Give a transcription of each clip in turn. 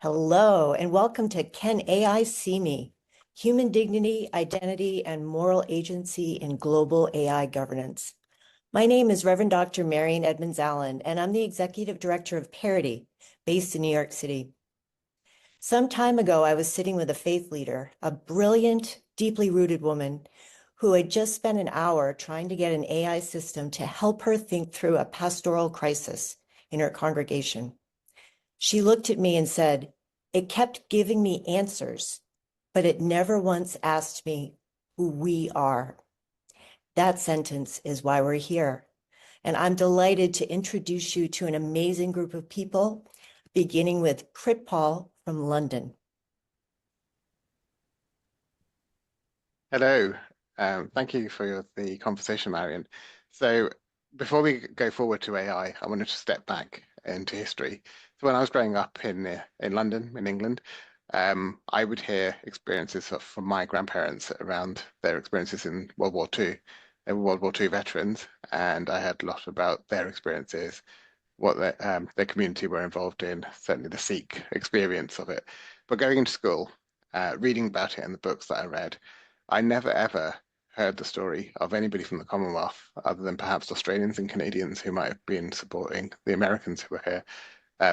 Hello, and welcome to Can AI See Me? Human Dignity, Identity, and Moral Agency in Global AI Governance. My name is Reverend Dr. Marian Edmonds-Allen, and I'm the Executive Director of Parity, based in New York City. Some time ago, I was sitting with a faith leader, a brilliant, deeply rooted woman who had just spent an hour trying to get an AI system to help her think through a pastoral crisis in her congregation. She looked at me and said, "It kept giving me answers, but it never once asked me who we are." That sentence is why we're here. And I'm delighted to introduce you to an amazing group of people, beginning with Pritpal from London. Hello, thank you for the conversation, Marian. So before we go forward to AI, I wanted to step back into history. So when I was growing up in London, in England, I would hear experiences from my grandparents around their experiences in World War II. They were World War II veterans, and I heard a lot about their experiences, what their community were involved in, certainly the Sikh experience of it. But going into school, reading about it in the books that I read, I never ever heard the story of anybody from the Commonwealth, other than perhaps Australians and Canadians who might have been supporting the Americans who were here,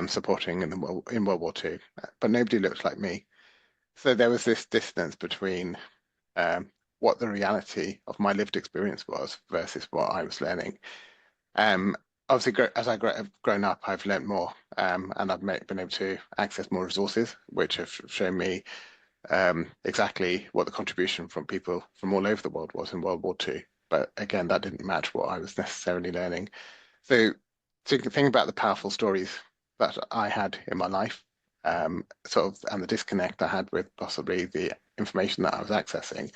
supporting in World War II. But nobody looked like me. So there was this distance between what the reality of my lived experience was versus what I was learning. Obviously, as I've grown up, I've learned more, and I've been able to access more resources, which have shown me exactly what the contribution from people from all over the world was in World War II. But again, that didn't match what I was necessarily learning. So to think about the powerful stories that I had in my life, and the disconnect I had with possibly the information that I was accessing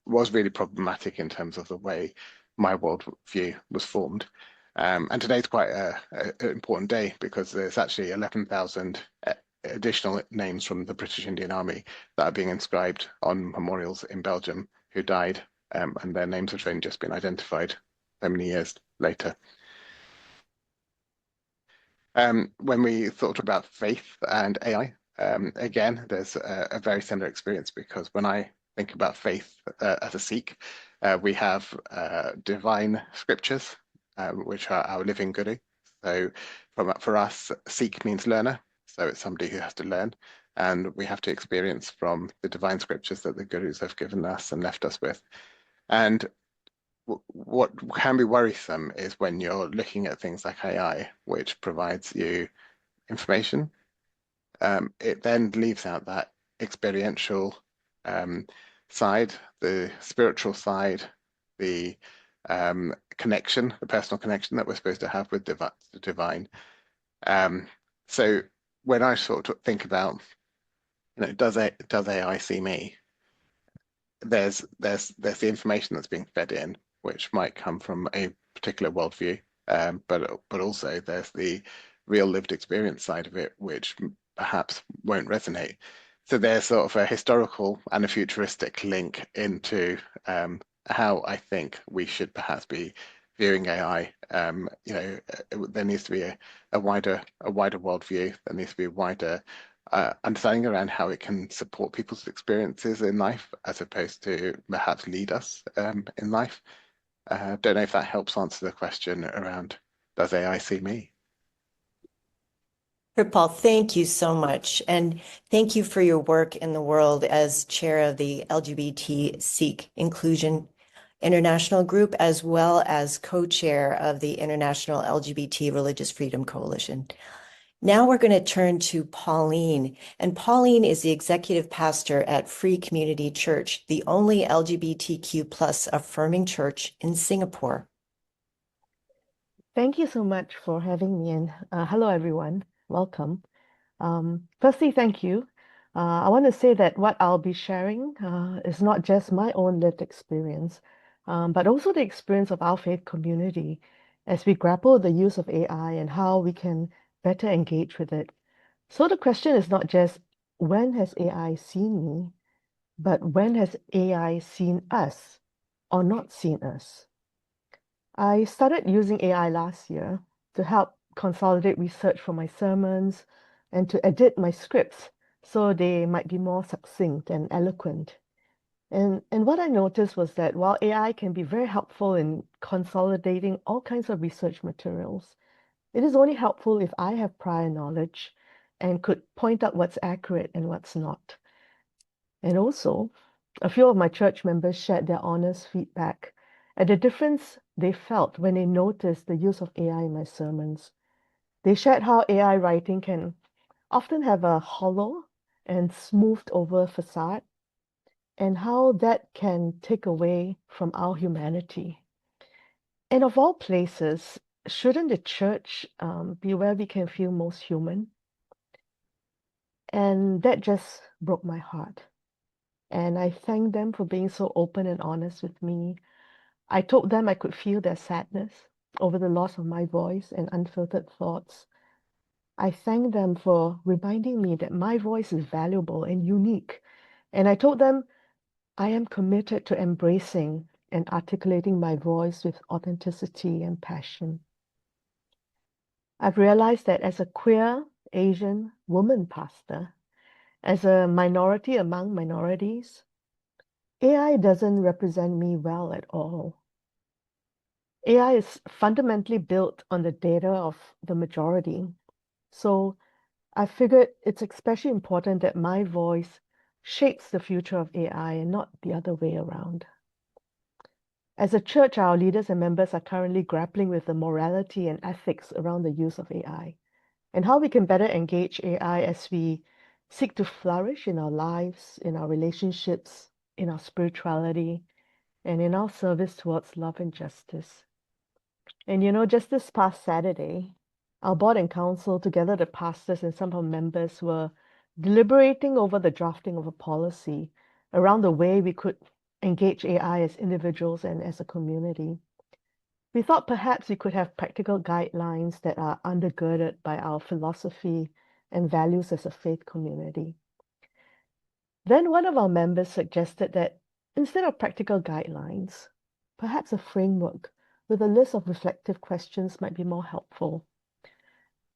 was really problematic in terms of the way my worldview was formed. And today's quite an important day because there's actually 11,000 additional names from the British Indian Army that are being inscribed on memorials in Belgium who died, and their names have only just been identified so many years later. When we thought about faith and AI, again, there's a very similar experience because when I think about faith as a Sikh, we have divine scriptures, which are our living guru. So for us, Sikh means learner. So it's somebody who has to learn. And we have to experience from the divine scriptures that the gurus have given us and left us with. And what can be worrisome is when you're looking at things like AI, which provides you information, it then leaves out that experiential side, the spiritual side, the connection, the personal connection that we're supposed to have with the divine. So when I sort of think about, does AI see me? There's the information that's being fed in, which might come from a particular worldview, but also there's the real lived experience side of it, which perhaps won't resonate. So there's sort of a historical and a futuristic link into how I think we should perhaps be viewing AI. There needs to be a wider worldview. There needs to be a wider understanding around how it can support people's experiences in life, as opposed to perhaps lead us in life. Don't know if that helps answer the question around, does AI see me? Pritpal, thank you so much. And thank you for your work in the world as chair of the LGBT Sikh Inclusion International Group, as well as co-chair of the International LGBT Religious Freedom Coalition. Now we're going to turn to Pauline, and Pauline is the executive pastor at Free Community Church, the only LGBTQ plus affirming church in Singapore. Thank you so much for having me, and hello everyone, welcome. Firstly, thank you. I want to say that what I'll be sharing is not just my own lived experience, but also the experience of our faith community as we grapple the use of AI and how we can better engage with it. So the question is not just when has AI seen me, but when has AI seen us or not seen us? I started using AI last year to help consolidate research for my sermons, and to edit my scripts so they might be more succinct and eloquent. And what I noticed was that while AI can be very helpful in consolidating all kinds of research materials, it is only helpful if I have prior knowledge and could point out what's accurate and what's not. And also, a few of my church members shared their honest feedback at the difference they felt when they noticed the use of AI in my sermons. They shared how AI writing can often have a hollow and smoothed over facade, and how that can take away from our humanity. And of all places, shouldn't the church be where we can feel most human? And that just broke my heart. And I thanked them for being so open and honest with me. I told them I could feel their sadness over the loss of my voice and unfiltered thoughts. I thanked them for reminding me that my voice is valuable and unique. And I told them I am committed to embracing and articulating my voice with authenticity and passion. I've realized that as a queer Asian woman pastor, as a minority among minorities, AI doesn't represent me well at all. AI is fundamentally built on the data of the majority. So I figured it's especially important that my voice shapes the future of AI and not the other way around. As a church, our leaders and members are currently grappling with the morality and ethics around the use of AI and how we can better engage AI as we seek to flourish in our lives, in our relationships, in our spirituality, and in our service towards love and justice. And just this past Saturday, our board and council, together the pastors and some of our members, were deliberating over the drafting of a policy around the way we could engage AI as individuals and as a community. We thought perhaps we could have practical guidelines that are undergirded by our philosophy and values as a faith community. Then one of our members suggested that instead of practical guidelines, perhaps a framework with a list of reflective questions might be more helpful.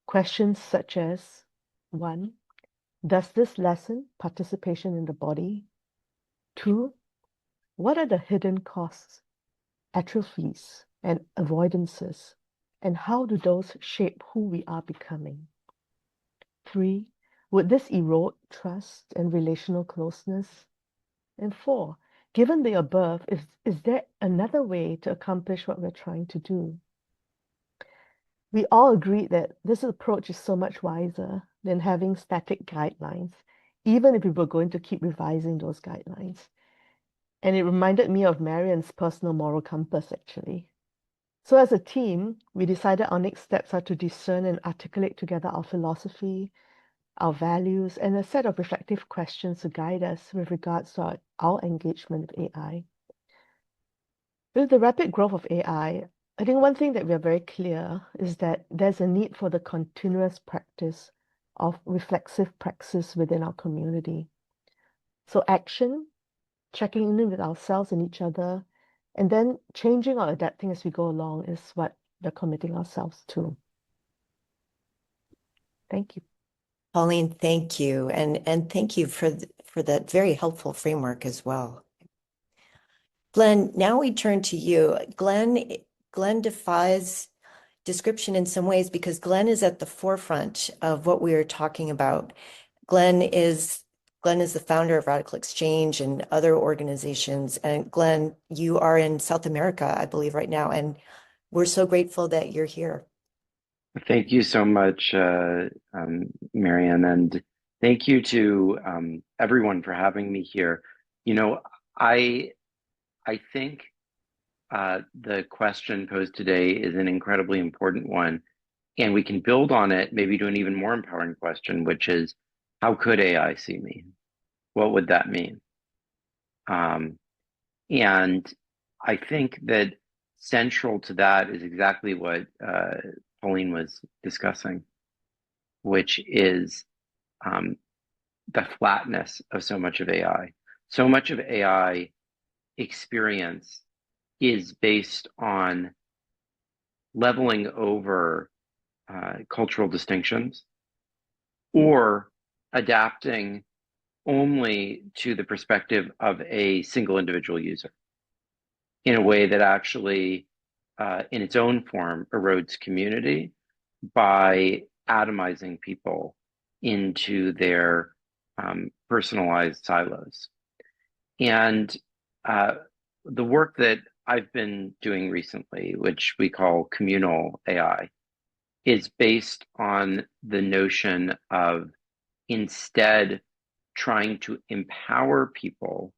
Questions such as, 1, does this lessen participation in the body? 2, what are the hidden costs, atrophies, and avoidances, and how do those shape who we are becoming? 3, would this erode trust and relational closeness? And 4, given the above, is there another way to accomplish what we're trying to do? We all agreed that this approach is so much wiser than having static guidelines, even if we were going to keep revising those guidelines. And it reminded me of Marian's personal moral compass, actually. So as a team, we decided our next steps are to discern and articulate together our philosophy, our values, and a set of reflective questions to guide us with regards to our engagement with AI. With the rapid growth of AI, I think one thing that we are very clear is that there's a need for the continuous practice of reflexive praxis within our community. So action, checking in with ourselves and each other, and then changing or adapting as we go along is what we're committing ourselves to. Thank you. Pauline, thank you. And thank you for that very helpful framework as well. Glen, now we turn to you. Glen defies description in some ways because Glen is at the forefront of what we are talking about. Glen is the founder of RadicalxChange and other organizations. And Glen, you are in South America, I believe, right now. And we're so grateful that you're here. Thank you so much, Marian, and thank you to everyone for having me here. I think the question posed today is an incredibly important one, and we can build on it maybe to an even more empowering question, which is, how could AI see me? What would that mean? And I think that central to that is exactly what Pauline was discussing, which is the flatness of so much of AI. So much of AI experience is based on leveling over cultural distinctions or adapting only to the perspective of a single individual user in a way that actually, in its own form, erodes community by atomizing people into their personalized silos. And the work that I've been doing recently, which we call communal AI, is based on the notion of instead trying to empower people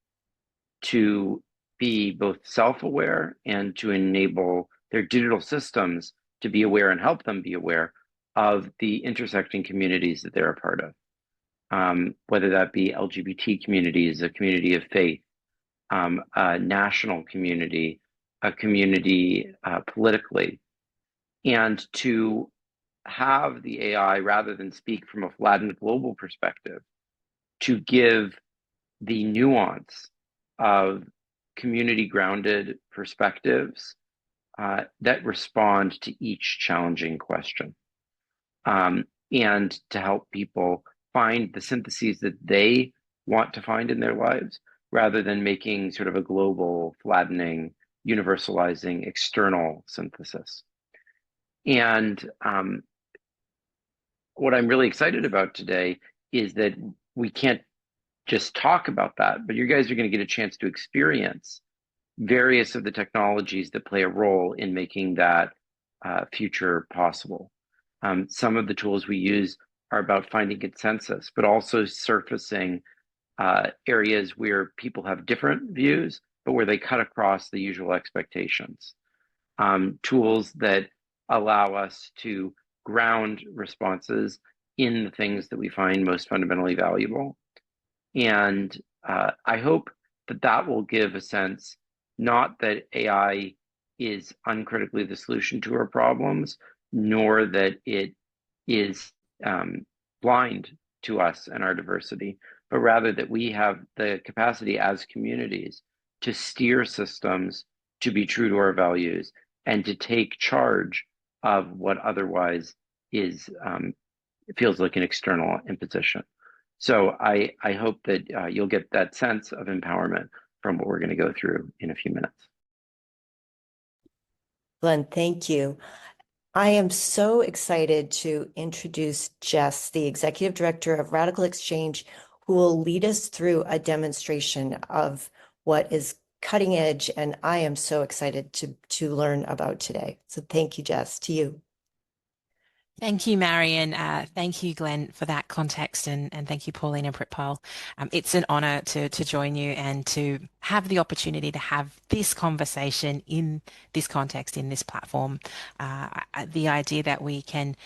to be both self-aware and to enable their digital systems to be aware and help them be aware of the intersecting communities that they're a part of, whether that be LGBT communities, a community of faith, a national community, a community politically, and to have the AI, rather than speak from a flattened global perspective, to give the nuance of community-grounded perspectives that respond to each challenging question, and to help people find the syntheses that they want to find in their lives, rather than making sort of a global, flattening, universalizing external synthesis. And what I'm really excited about today is that we can't just talk about that, but you guys are going to get a chance to experience various of the technologies that play a role in making that future possible. Some of the tools we use are about finding consensus, but also surfacing areas where people have different views, but where they cut across the usual expectations. Tools that allow us to ground responses in the things that we find most fundamentally valuable. And I hope that that will give a sense, not that AI is uncritically the solution to our problems, nor that it is blind to us and our diversity, but rather that we have the capacity as communities to steer systems to be true to our values and to take charge of what otherwise is feels like an external imposition. So I hope that you'll get that sense of empowerment from what we're going to go through in a few minutes. Glenn, thank you. I am so excited to introduce Jess, the Executive Director of RadicalxChange, who will lead us through a demonstration of what is cutting edge, and I am so excited to learn about today. So thank you, Jess, to you. Thank you, Marian. Thank you, Glenn, for that context, and thank you, Pauline and Pritpal. It's an honor to join you and to have the opportunity to have this conversation in this context, in this platform. The idea that we can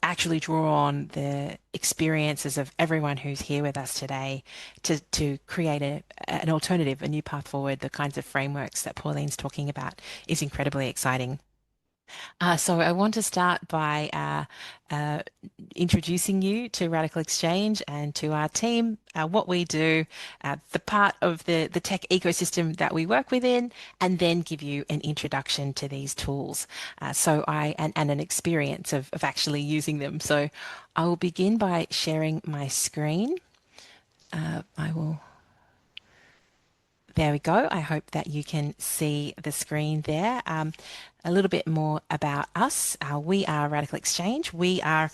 actually draw on the experiences of everyone who's here with us today to create an alternative, a new path forward, the kinds of frameworks that Pauline's talking about is incredibly exciting. So I want to start by introducing you to RadicalxChange and to our team, what we do, the part of the tech ecosystem that we work within, and then give you an introduction to these tools. And an experience of actually using them. So I will begin by sharing my screen. There we go. I hope that you can see the screen there. A little bit more about us. We are RadicalxChange. We are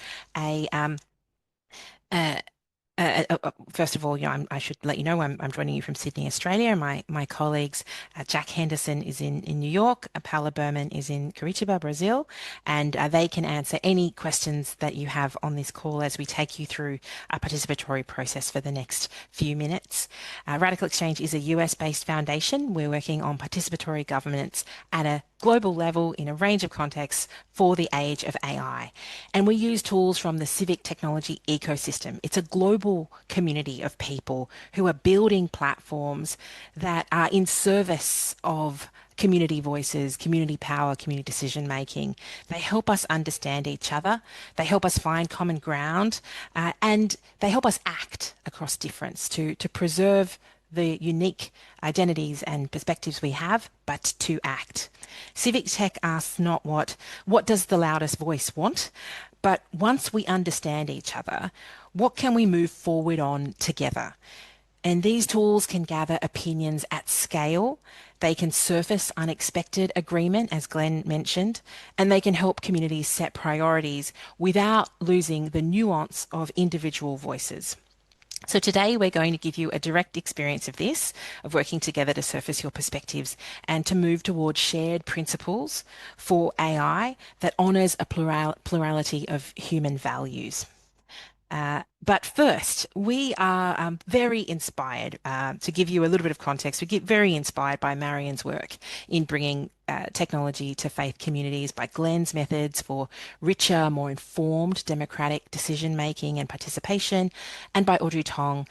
first of all, I should let you know I'm joining you from Sydney, Australia. My colleagues, Jack Henderson is in New York, Paula Berman is in Curitiba, Brazil, and they can answer any questions that you have on this call as we take you through a participatory process for the next few minutes. RadicalxChange is a US-based foundation. We're working on participatory governance at a global level in a range of contexts for the age of AI. And we use tools from the civic technology ecosystem. It's a global community of people who are building platforms that are in service of community voices, community power, community decision making. They help us understand each other. They help us find common ground, and they help us act across difference to preserve the unique identities and perspectives we have, but to act. Civic tech asks not what does the loudest voice want, but once we understand each other, what can we move forward on together? And these tools can gather opinions at scale. They can surface unexpected agreement, as Glen mentioned, and they can help communities set priorities without losing the nuance of individual voices. So today we're going to give you a direct experience of this, of working together to surface your perspectives and to move towards shared principles for AI that honours a plurality of human values. But first, we are very inspired, to give you a little bit of context, we get very inspired by Marian's work in bringing technology to faith communities, by Glen's methods for richer, more informed democratic decision-making and participation, and by Audrey Tong,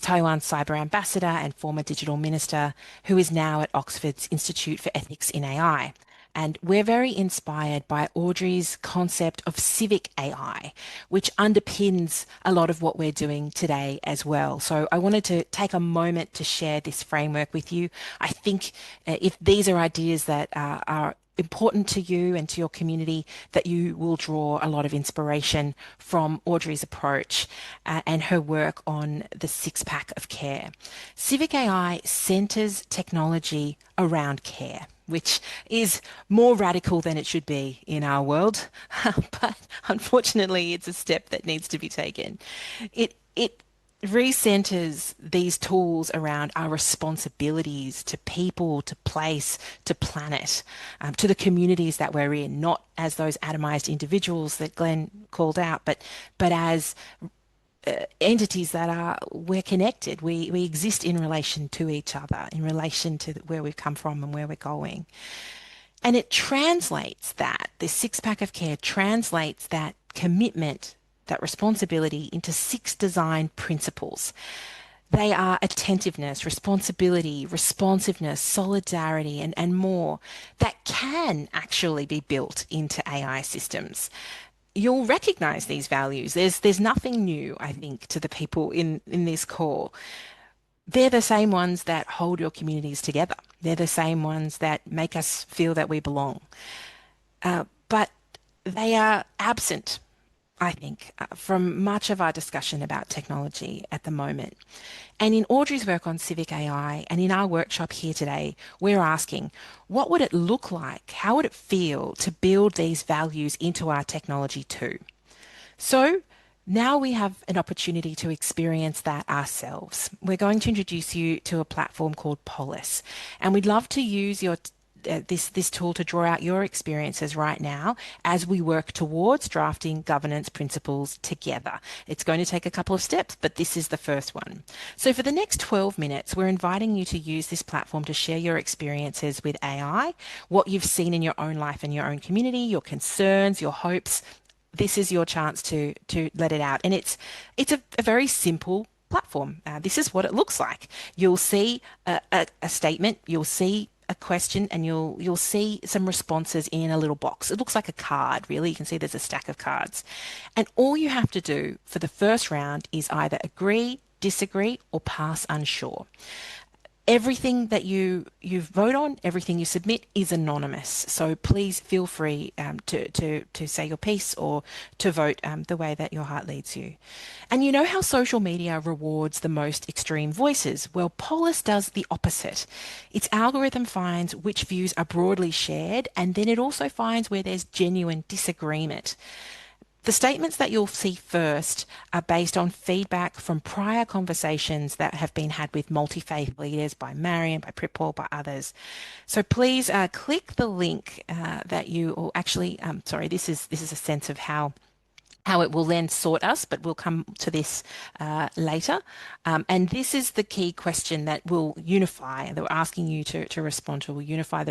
Taiwan's cyber ambassador and former digital minister, who is now at Oxford's Institute for Ethics in AI. And we're very inspired by Audrey's concept of civic AI, which underpins a lot of what we're doing today as well. So I wanted to take a moment to share this framework with you. I think if these are ideas that are important to you and to your community, that you will draw a lot of inspiration from Audrey's approach and her work on the six-pack of care. Civic AI centres technology around care, which is more radical than it should be in our world, but unfortunately it's a step that needs to be taken. It recenters these tools around our responsibilities to people, to place, to planet, to the communities that we're in, not as those atomized individuals that Glen called out, but as entities that we're connected. We exist in relation to each other, in relation to where we've come from and where we're going. And it translates that, this six-pack of care translates that commitment, that responsibility into 6 design principles. They are attentiveness, responsibility, responsiveness, solidarity, and more that can actually be built into AI systems. You'll recognize these values. There's nothing new, I think, to the people in this call. They're the same ones that hold your communities together. They're the same ones that make us feel that we belong. But they are absent, I think, from much of our discussion about technology at the moment. And in Audrey's work on civic AI and in our workshop here today, we're asking, what would it look like? How would it feel to build these values into our technology too? So now we have an opportunity to experience that ourselves. We're going to introduce you to a platform called Pol.is, and we'd love to use this tool to draw out your experiences right now as we work towards drafting governance principles together. It's going to take a couple of steps, but this is the first one. So for the next 12 minutes, we're inviting you to use this platform to share your experiences with AI, what you've seen in your own life and your own community, your concerns, your hopes. This is your chance to let it out. And it's a very simple platform. This is what it looks like. You'll see a statement, you'll see a question, and you'll see some responses in a little box. It looks like a card, really. You can see there's a stack of cards. And all you have to do for the first round is either agree, disagree, or pass unsure. Everything that you vote on, everything you submit is anonymous. So please feel free to say your piece or to vote the way that your heart leads you. And you know how social media rewards the most extreme voices? Well, Pol.is does the opposite. Its algorithm finds which views are broadly shared, and then it also finds where there's genuine disagreement. The statements that you'll see first are based on feedback from prior conversations that have been had with multi-faith leaders, by Marian, by Pritpal, by others. So please click the link that you, or actually, sorry, this is a sense of how it will then sort us, but we'll come to this later. And this is the key question that will unify, that we're asking you to respond to, will unify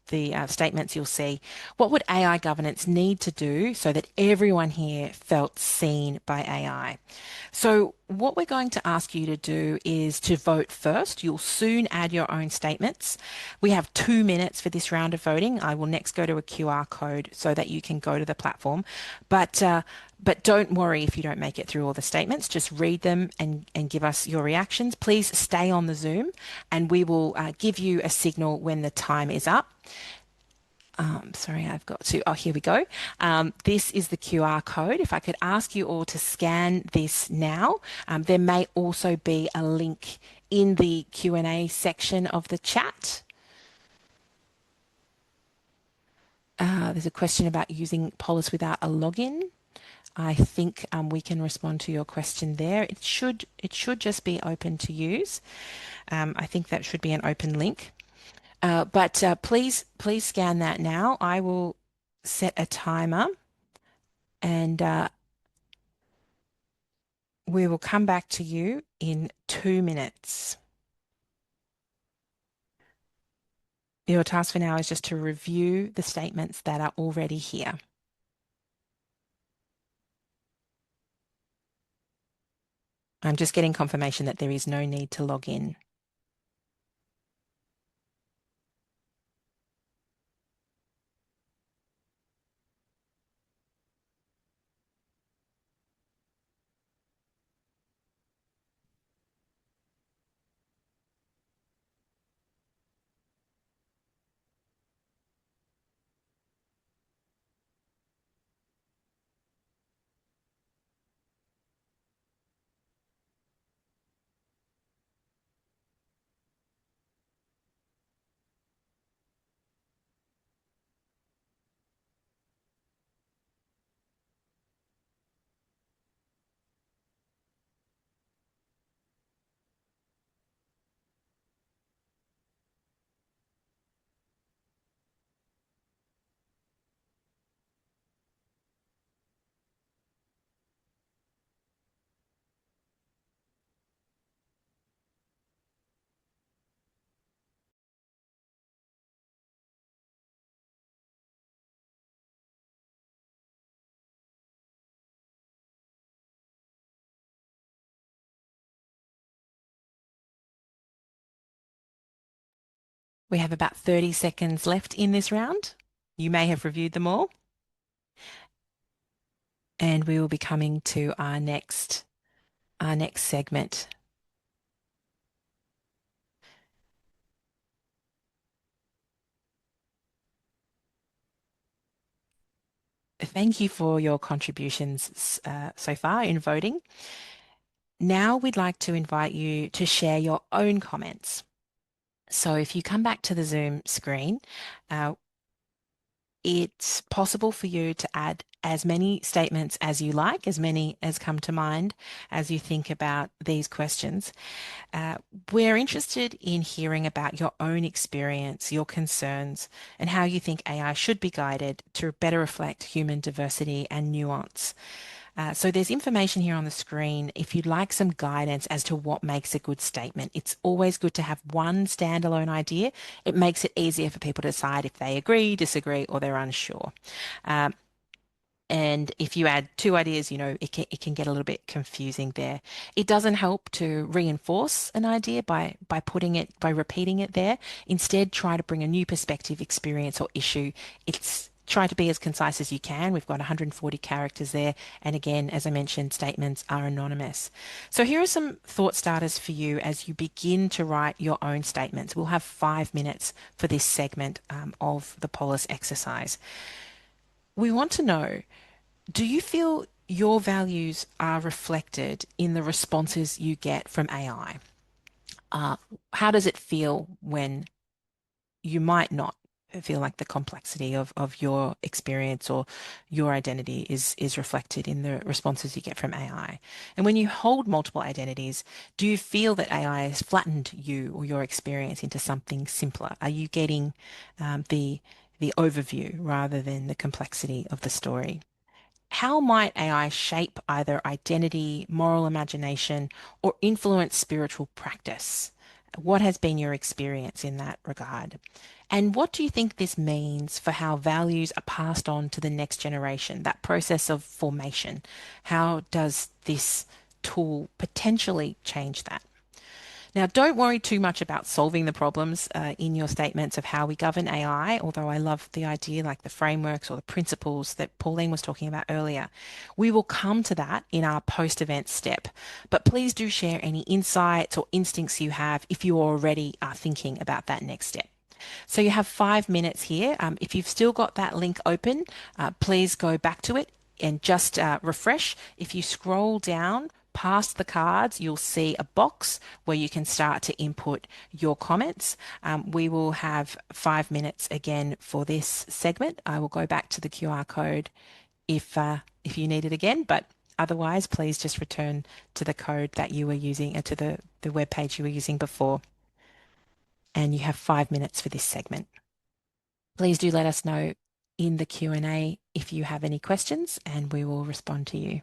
the statements, you'll see, what would AI governance need to do so that everyone here felt seen by AI? So what we're going to ask you to do is to vote first. You'll soon add your own statements. We have 2 minutes for this round of voting. I will next go to a QR code so that you can go to the platform. But don't worry if you don't make it through all the statements. Just read them and give us your reactions. Please stay on the Zoom and we will give you a signal when the time is up. Sorry, I've got to, oh, here we go. This is the QR code. If I could ask you all to scan this now. There may also be a link in the Q&A section of the chat. There's a question about using Pol.is without a login. I think we can respond to your question there. It should just be open to use. I think that should be an open link. But please scan that now. I will set a timer and we will come back to you in 2 minutes. Your task for now is just to review the statements that are already here. I'm just getting confirmation that there is no need to log in. We have about 30 seconds left in this round. You may have reviewed them all. And we will be coming to our next segment. Thank you for your contributions so far in voting. Now we'd like to invite you to share your own comments. So if you come back to the Zoom screen, it's possible for you to add as many statements as you like, as many as come to mind as you think about these questions. We're interested in hearing about your own experience, your concerns, and how you think AI should be guided to better reflect human diversity and nuance. So there's information here on the screen if you'd like some guidance as to what makes a good statement. It's always good to have one standalone idea. It makes it easier for people to decide if they agree, disagree, or they're unsure. And if you add 2 ideas, you know, it can get a little bit confusing there. It doesn't help to reinforce an idea by repeating it there. Instead, try to bring a new perspective, experience, or issue. Try to be as concise as you can. We've got 140 characters there. And again, as I mentioned, statements are anonymous. So here are some thought starters for you as you begin to write your own statements. We'll have 5 minutes for this segment of the Pol.is exercise. We want to know, do you feel your values are reflected in the responses you get from AI? How does it feel when you might not feel like the complexity of your experience or your identity is reflected in the responses you get from AI? And when you hold multiple identities, do you feel that AI has flattened you or your experience into something simpler? Are you getting the overview rather than the complexity of the story? How might AI shape either identity, moral imagination, or influence spiritual practice? What has been your experience in that regard? And what do you think this means for how values are passed on to the next generation, that process of formation? How does this tool potentially change that? Now, don't worry too much about solving the problems in your statements of how we govern AI, although I love the idea like the frameworks or the principles that Pauline was talking about earlier. We will come to that in our post-event step, but please do share any insights or instincts you have if you already are thinking about that next step. So you have 5 minutes here. If you've still got that link open, please go back to it and just refresh. If you scroll down past the cards, you'll see a box where you can start to input your comments. We will have 5 minutes again for this segment. I will go back to the QR code if you need it again, but otherwise, please just return to the code that you were using, to the web page you were using before. And you have 5 minutes for this segment. Please do let us know in the Q&A if you have any questions, and we will respond to you.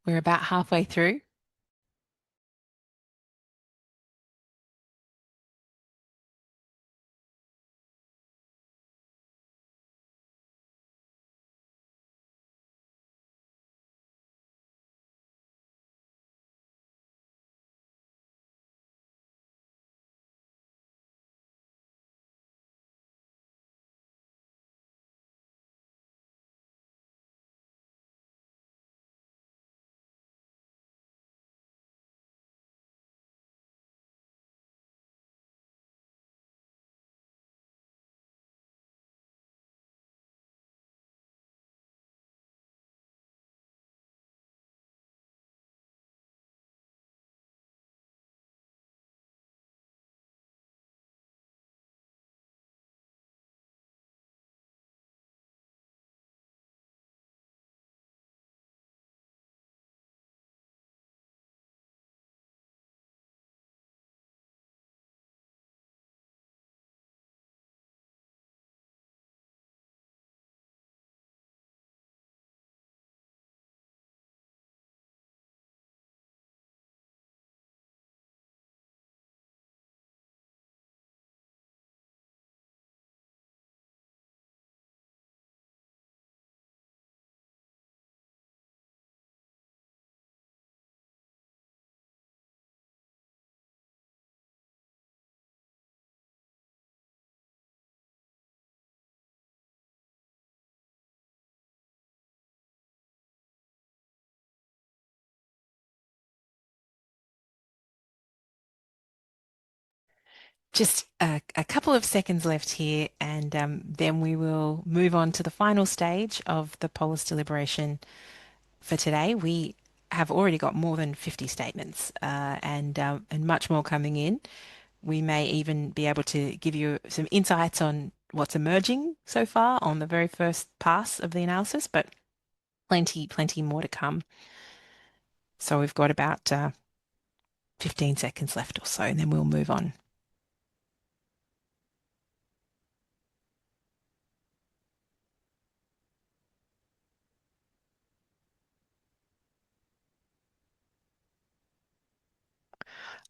We're about halfway through. Just a couple of seconds left here, and then we will move on to the final stage of the Pol.is deliberation for today. We have already got more than 50 statements and much more coming in. We may even be able to give you some insights on what's emerging so far on the very first pass of the analysis, but plenty more to come. So we've got about 15 seconds left or so, and then we'll move on.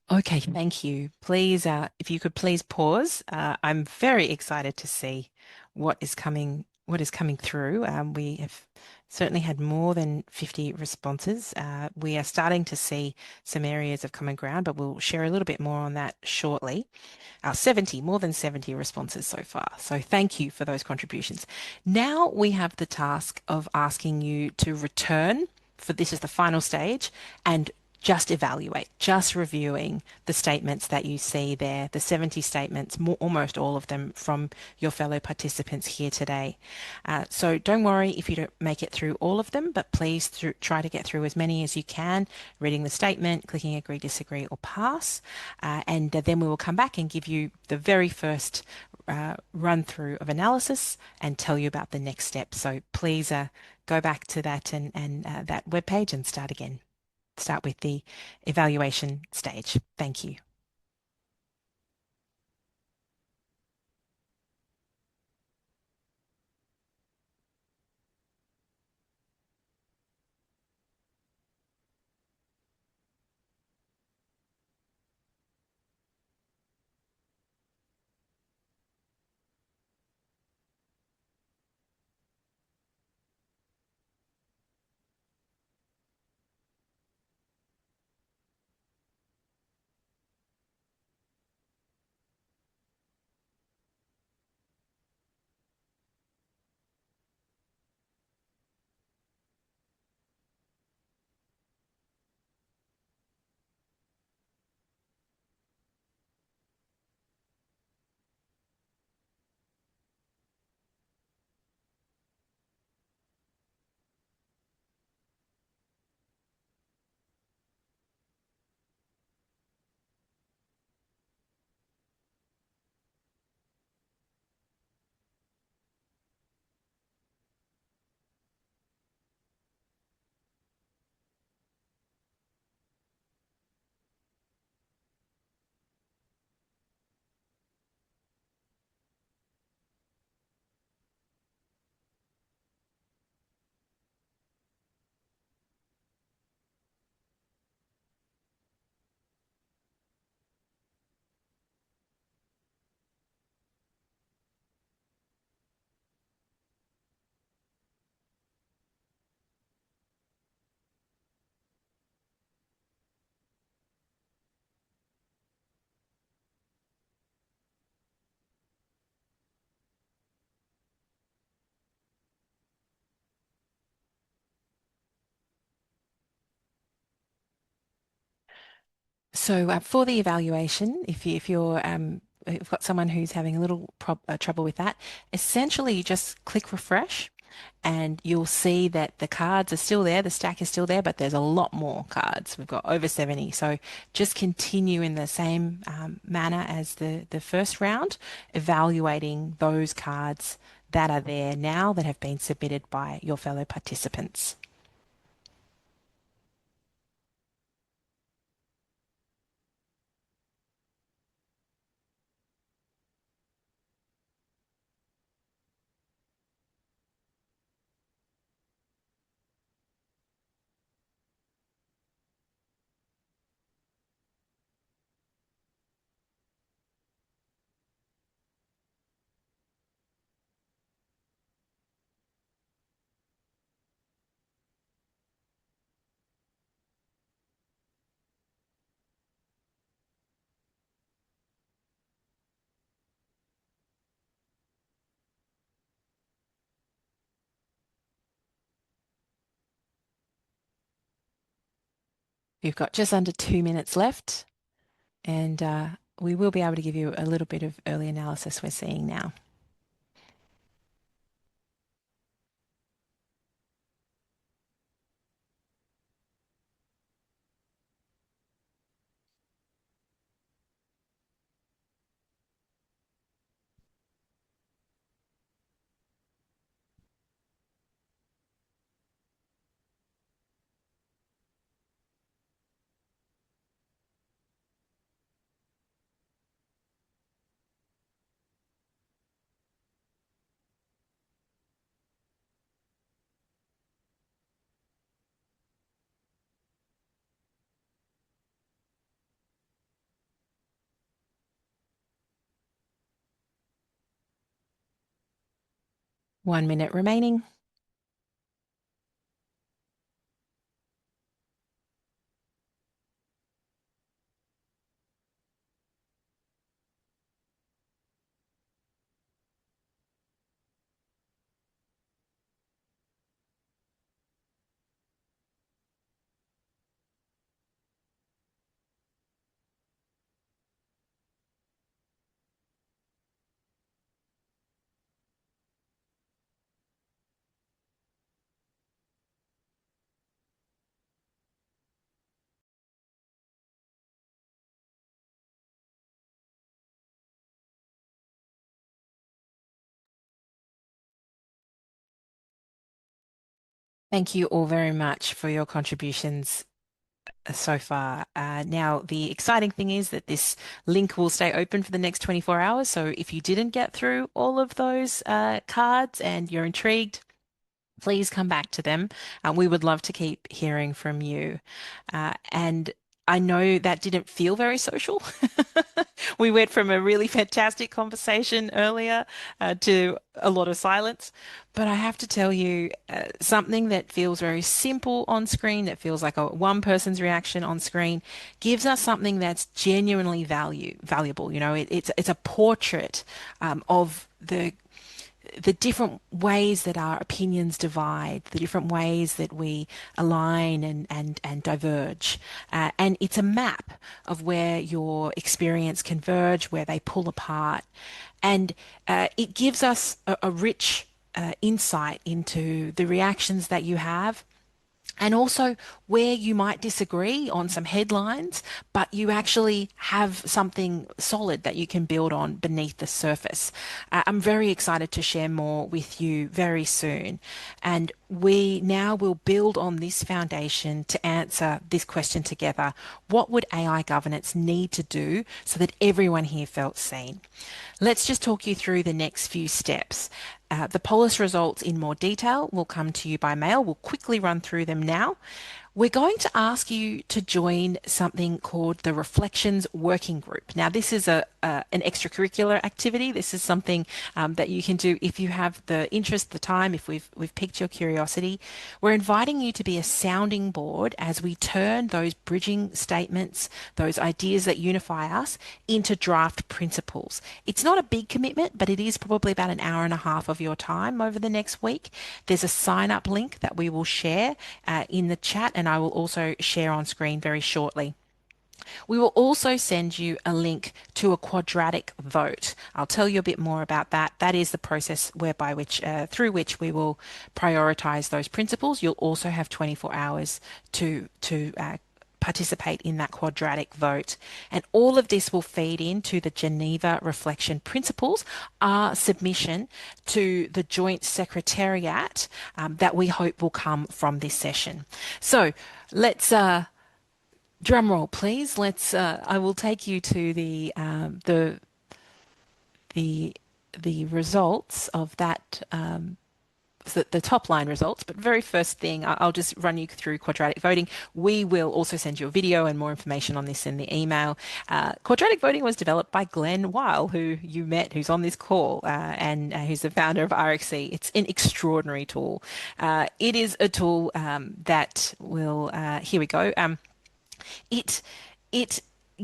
Okay, thank you. Please, if you could please pause. I'm very excited to see what is coming through. We have certainly had more than 50 responses. We are starting to see some areas of common ground, but we'll share a little bit more on that shortly. 70, more than 70 responses so far. So thank you for those contributions. Now we have the task of asking you to return, for this is the final stage, and just evaluate, just reviewing the statements that you see there, the 70 statements, almost all of them from your fellow participants here today. So don't worry if you don't make it through all of them, but please try to get through as many as you can, reading the statement, clicking agree, disagree, or pass, and then we will come back and give you the very first run through of analysis and tell you about the next step. So please go back to that and that webpage and start again. Start with the evaluation stage. Thank you. So for the evaluation, if you're you've got someone who's having a little trouble with that, essentially you just click refresh and you'll see that the cards are still there, the stack is still there, but there's a lot more cards. We've got over 70. So just continue in the same manner as the first round, evaluating those cards that are there now that have been submitted by your fellow participants. You've got just under 2 minutes left, and we will be able to give you a little bit of early analysis we're seeing now. One minute remaining. Thank you all very much for your contributions so far. Now, the exciting thing is that this link will stay open for the next 24 hours. So if you didn't get through all of those cards and you're intrigued, please come back to them. We would love to keep hearing from you. And I know that didn't feel very social. We went from a really fantastic conversation earlier to a lot of silence. But I have to tell you, something that feels very simple on screen, that feels like a one person's reaction on screen, gives us something that's genuinely valuable. You know, it's a portrait of the different ways that our opinions divide, the different ways that we align and diverge. And it's a map of where your experience converge, where they pull apart. And it gives us a rich insight into the reactions that you have, and also where you might disagree on some headlines, but you actually have something solid that you can build on beneath the surface. I'm very excited to share more with you very soon. And we now will build on this foundation to answer this question together. What would AI governance need to do so that everyone here felt seen? Let's just talk you through the next few steps. The Pol.is results in more detail will come to you by mail. We'll quickly run through them now. We're going to ask you to join something called the Reflections Working Group. Now, this is an extracurricular activity. This is something that you can do if you have the interest, the time, if we've piqued your curiosity. We're inviting you to be a sounding board as we turn those bridging statements, those ideas that unify us, into draft principles. It's not a big commitment, but it is probably about an hour and a half of your time over the next week. There's a sign-up link that we will share in the chat, and I will also share on screen very shortly. We will also send you a link to a quadratic vote. I'll tell you a bit more about that. That is the process through which we will prioritize those principles. You'll also have 24 hours to participate in that quadratic vote. And all of this will feed into the Geneva Reflection Principles, our submission to the Joint Secretariat that we hope will come from this session. So let's drum roll, please. I will take you to the results of that. The top line results, but very first thing, I'll just run you through quadratic voting. We will also send you a video and more information on this in the email. Quadratic voting was developed by Glen Weyl, who you met, who's on this call, and who's the founder of RxC. It's an extraordinary tool. It is a tool that will, here we go. It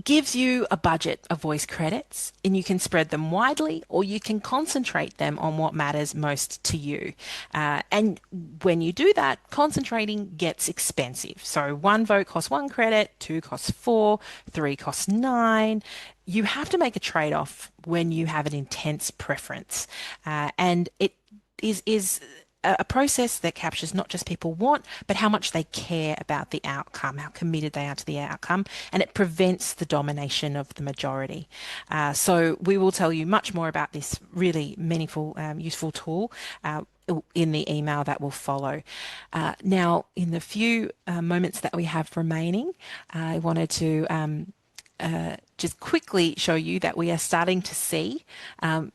gives you a budget of voice credits, and you can spread them widely or you can concentrate them on what matters most to you. And when you do that, concentrating gets expensive. So one vote costs 1 credit, 2 costs 4, 3 costs 9. You have to make a trade-off when you have an intense preference. And it is a process that captures not just people want, but how much they care about the outcome, how committed they are to the outcome, and it prevents the domination of the majority. So we will tell you much more about this really meaningful, useful tool in the email that will follow. Now, in the few moments that we have remaining, I wanted to just quickly show you that we are starting to see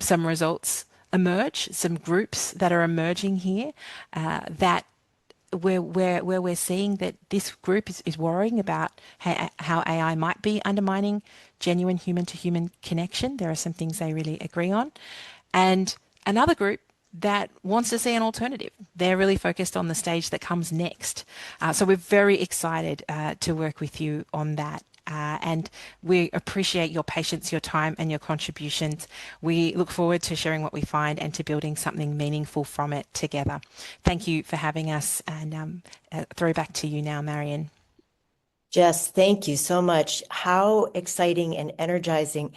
some results emerge, some groups that are emerging here that where we're seeing that this group is worrying about how AI might be undermining genuine human-to-human connection. There are some things they really agree on. And another group that wants to see an alternative. They're really focused on the stage that comes next. So we're very excited to work with you on that. And we appreciate your patience, your time, and your contributions. We look forward to sharing what we find and to building something meaningful from it together. Thank you for having us, and throw back to you now, Marian. Jess, thank you so much. How exciting and energizing.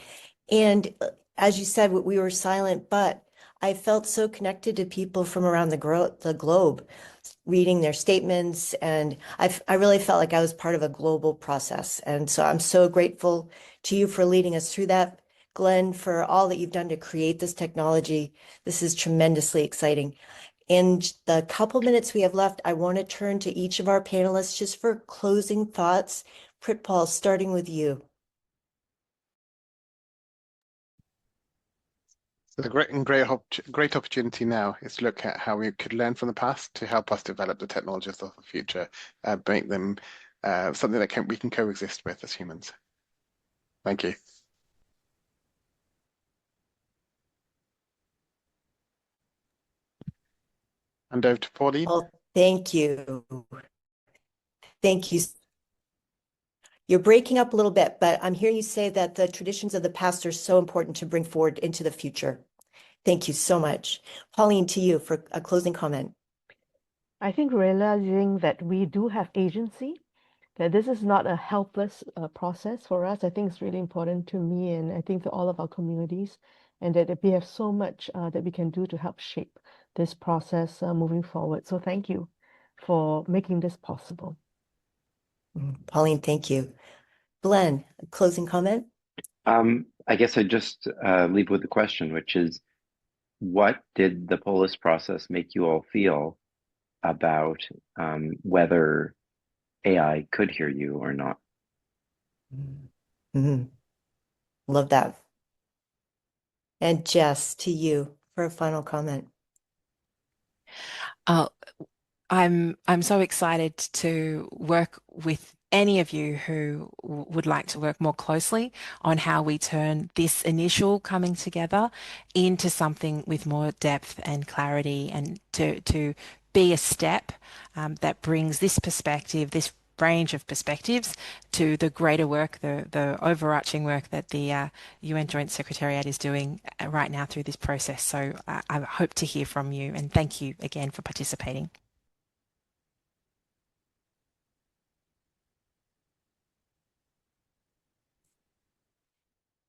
And as you said, we were silent, but I felt so connected to people from around the globe, reading their statements, and I really felt like I was part of a global process. And so I'm so grateful to you for leading us through that, Glenn, for all that you've done to create this technology. This is tremendously exciting. In the couple minutes we have left, I want to turn to each of our panelists just for closing thoughts. Pritpal, starting with you. So the great opportunity now is to look at how we could learn from the past to help us develop the technologies of the future, make them something that we can coexist with as humans. Thank you. And over to Pauline. Oh, thank you. Thank you. You're breaking up a little bit, but I'm hearing you say that the traditions of the past are so important to bring forward into the future. Thank you so much. Pauline, to you for a closing comment. I think realizing that we do have agency, that this is not a helpless process for us, I think it's really important to me and I think to all of our communities, and that we have so much that we can do to help shape this process moving forward. So thank you for making this possible. Pauline, thank you. Glenn, a closing comment? I guess I just leave with the question, which is, what did the Pol.is process make you all feel about whether AI could hear you or not? Mm-hmm. Love that. And Jess, to you for a final comment. I'm so excited to work with any of you who would like to work more closely on how we turn this initial coming together into something with more depth and clarity, and to be a step that brings this perspective, this range of perspectives, to the greater work, the overarching work that the UN Joint Secretariat is doing right now through this process. So I hope to hear from you, and thank you again for participating.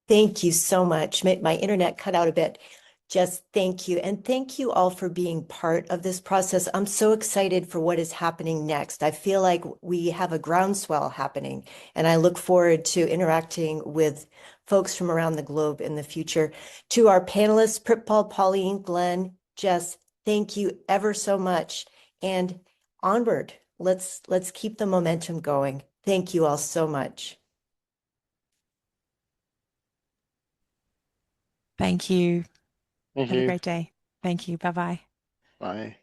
Thank you so much. My internet cut out a bit. Just thank you. And thank you all for being part of this process. I'm so excited for what is happening next. I feel like we have a groundswell happening, and I look forward to interacting with folks from around the globe in the future. To our panelists, Pritpal, Pauline, Glenn, Jess, thank you ever so much. And onward, let's keep the momentum going. Thank you all so much. Thank you. Thank Have a you. great day. Thank you. Bye-bye. Bye.